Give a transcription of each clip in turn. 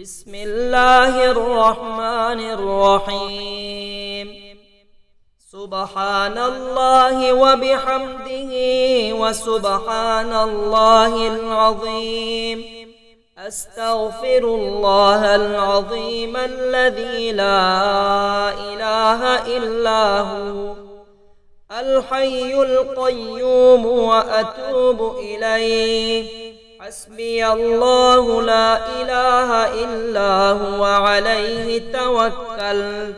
بسم الله الرحمن الرحيم. سبحان الله وبحمده وسبحان الله العظيم. أستغفر الله العظيم الذي لا إله إلا هو الحي القيوم وأتوب إليه. حسبي الله لا إله إلا هو عليه توكلت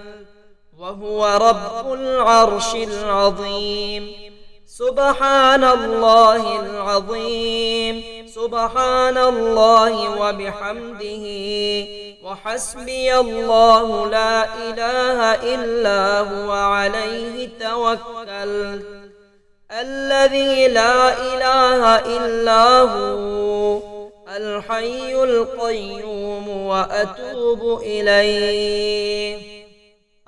وهو رب العرش العظيم. سبحان الله العظيم. سبحان الله وبحمده وحسبي الله لا إله إلا هو عليه توكلت الذي لا إله إلا هو الحي القيوم وأتوب إليه.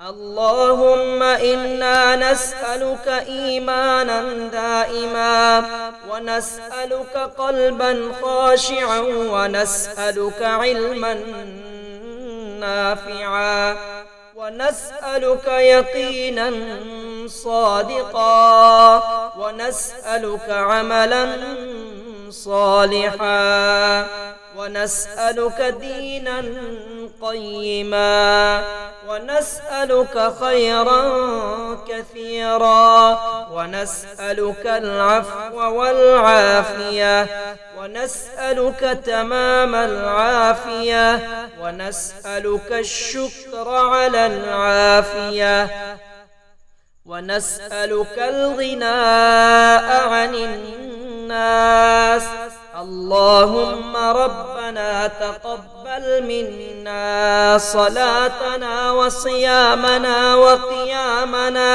اللهم إنا نسألك إيمانا دائما، ونسألك قلبا خاشعا، ونسألك علما نافعا، ونسألك يقينا صادقا، ونسألك عملا صالحا، ونسألك دينا قيما، ونسألك خيرا كثيرا، ونسألك العفو والعافية، ونسألك تمام العافية، ونسألك الشكر على العافية، ونسألك الغناء عن الناس. اللهم ربنا تقبل منا صلاتنا وصيامنا وقيامنا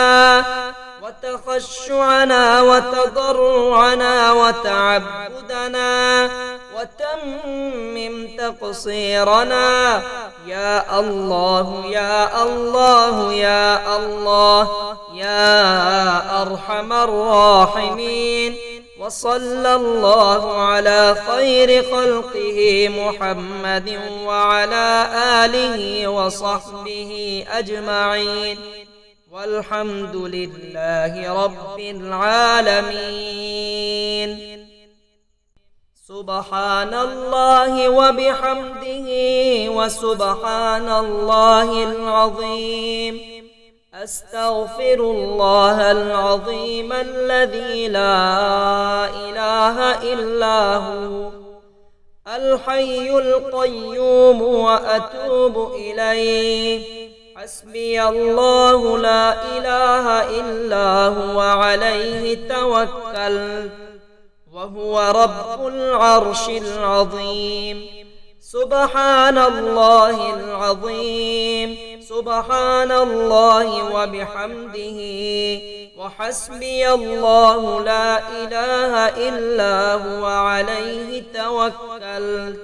وتخشعنا وتضرعنا وتعبدنا، وتمم تقصيرنا يا الله يا الله يا الله يا أرحم الراحمين. وصلى الله على خير خلقه محمد وعلى آله وصحبه أجمعين، والحمد لله رب العالمين. سبحان الله وبحمده وسبحان الله العظيم. أستغفر الله العظيم الذي لا إله إلا هو الحي القيوم وأتوب إليه. حسبي الله لا إله إلا هو عليه توكلت وهو رب العرش العظيم. سبحان الله العظيم. سبحان الله وبحمده وحسبي الله لا إله إلا هو عليه توكلت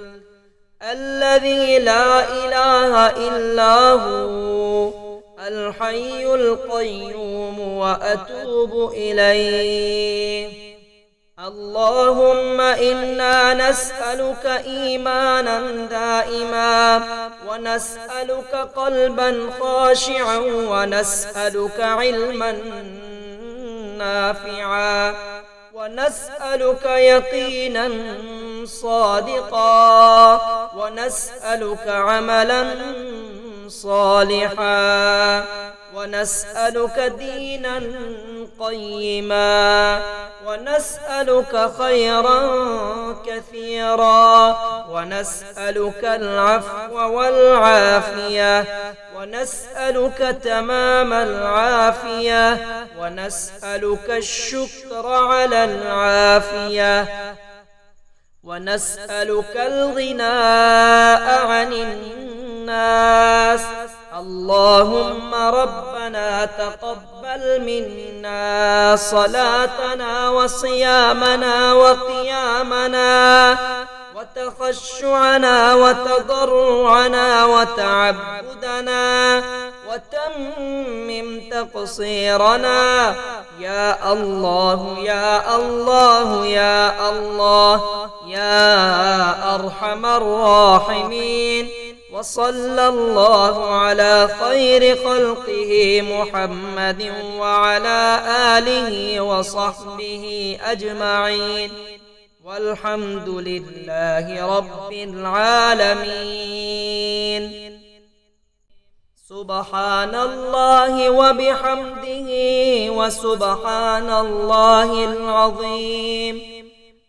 الذي لا إله إلا هو الحي القيوم وأتوب إليه. اللهم إنا نسألك إيمانا دائما، ونسألك قلبا خاشعا، ونسألك علما نافعا، ونسألك يقينا صادقا، ونسألك عملا صالحا، ونسألك دينا قيما، ونسألك خيرا كثيرا، ونسألك العفو والعافية، ونسألك تمام العافية، ونسألك الشكر على العافية، ونسألك الغناء عن الناس. اللهم ربنا تقبل منا صلاتنا وصيامنا وقيامنا وتخشعنا وتضرعنا وتعبدنا، وتمم تقصيرنا يا الله يا الله يا الله يا أرحم الراحمين. وصلى الله على خير خلقه محمد وعلى آله وصحبه أجمعين، والحمد لله رب العالمين. سبحان الله وبحمده وسبحان الله العظيم.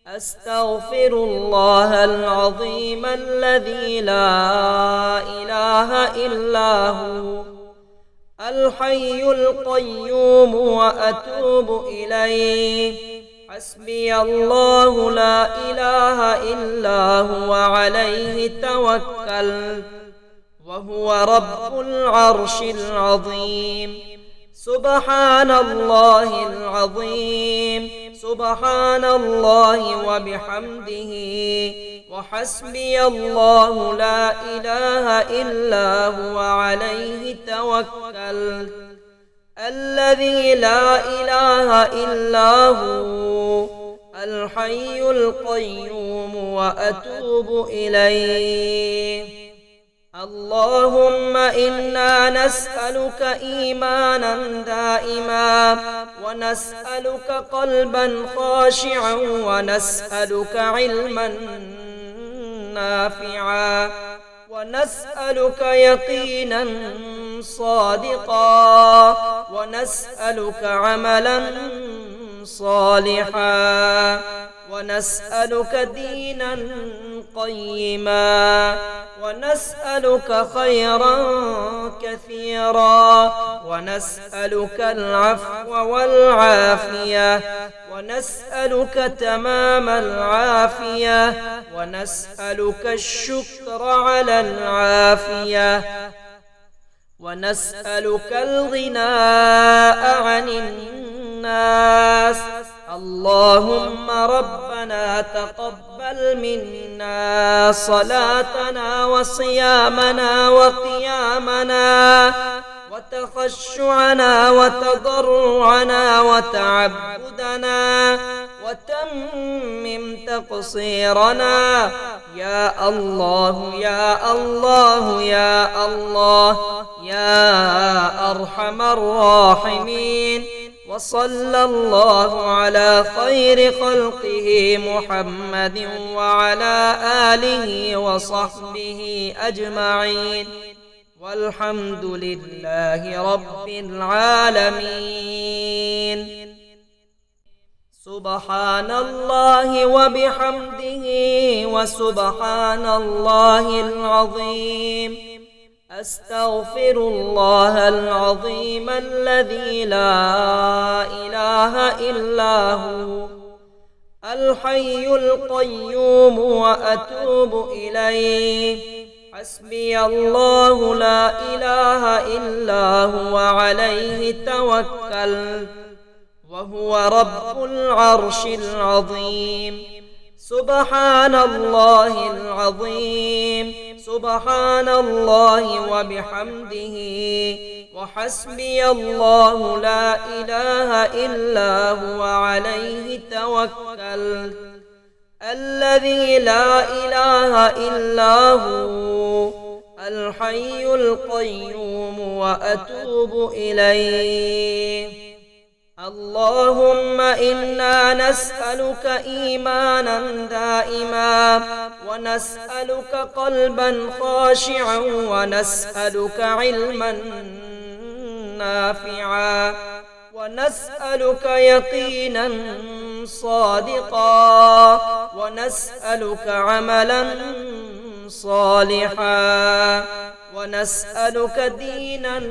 أستغفر الله العظيم الذي لا إله إلا هو الحي القيوم وأتوب إليه. حسبي الله لا إله إلا هو عليه توكلت وهو رب العرش العظيم. سبحان الله العظيم. سبحان الله وبحمده وحسبي الله لا إله إلا هو عليه توكلت الذي لا إله إلا هو الحي القيوم وأتوب إليه. اللهم إنا نسألك إيمانا دائما، ونسألك قلبا خاشعا، ونسألك علما نافعا، ونسألك يقينا صادقا، ونسألك عملا صالحا، ونسألك دينا قيما، ونسألك خيرا كثيرا، ونسألك العفو والعافية، ونسألك تمام العافية، ونسألك الشكر على العافية، ونسألك الغناء عن الناس. اللهم ربنا تقبل منا صلاتنا وصيامنا وقيامنا وتخشعنا وتضرعنا وتعبدنا، وتمم تقصيرنا يا الله يا الله يا الله يا أرحم الراحمين. وصلى الله على خير خلقه محمد وعلى آله وصحبه أجمعين، والحمد لله رب العالمين. سبحان الله وبحمده وسبحان الله العظيم. أستغفر الله العظيم الذي لا إله إلا هو الحي القيوم وأتوب إليه. حسبي الله لا إله إلا هو عليه توكلت وهو رب العرش العظيم. سبحان الله العظيم. سبحان الله وبحمده وحسبي الله لا إله إلا هو عليه توكلت الذي لا إله إلا هو الحي القيوم وأتوب إليه. اللهم إنا نسألك إيمانا دائما، ونسألك قلبا خاشعا، ونسألك علما نافعا، ونسألك يقينا صادقا، ونسألك عملا صالحا، ونسألك دينا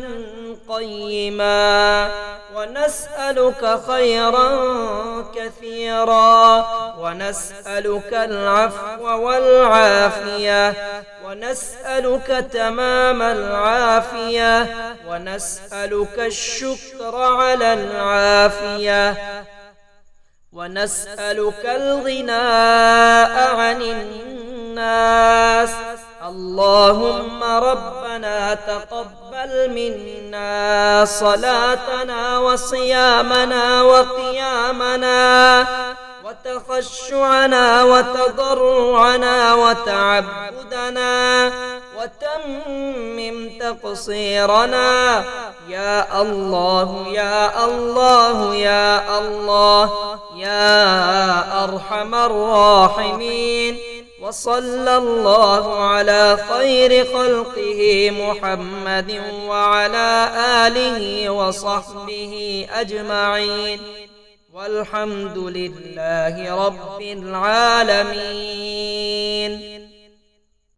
قيما، ونسألك خيرا كثيرا، ونسألك العفو والعافية، ونسألك تمام العافية، ونسألك الشكر على العافية، ونسألك الغناء عن الناس. اللهم ربنا تقبل منا صلاتنا وصيامنا وقيامنا وتخشعنا وتضرعنا وتعبدنا، وتمم تقصيرنا. يا الله يا الله يا الله يا أرحم الراحمين. وصلى الله على خير خلقه محمد وعلى آله وصحبه أجمعين، والحمد لله رب العالمين.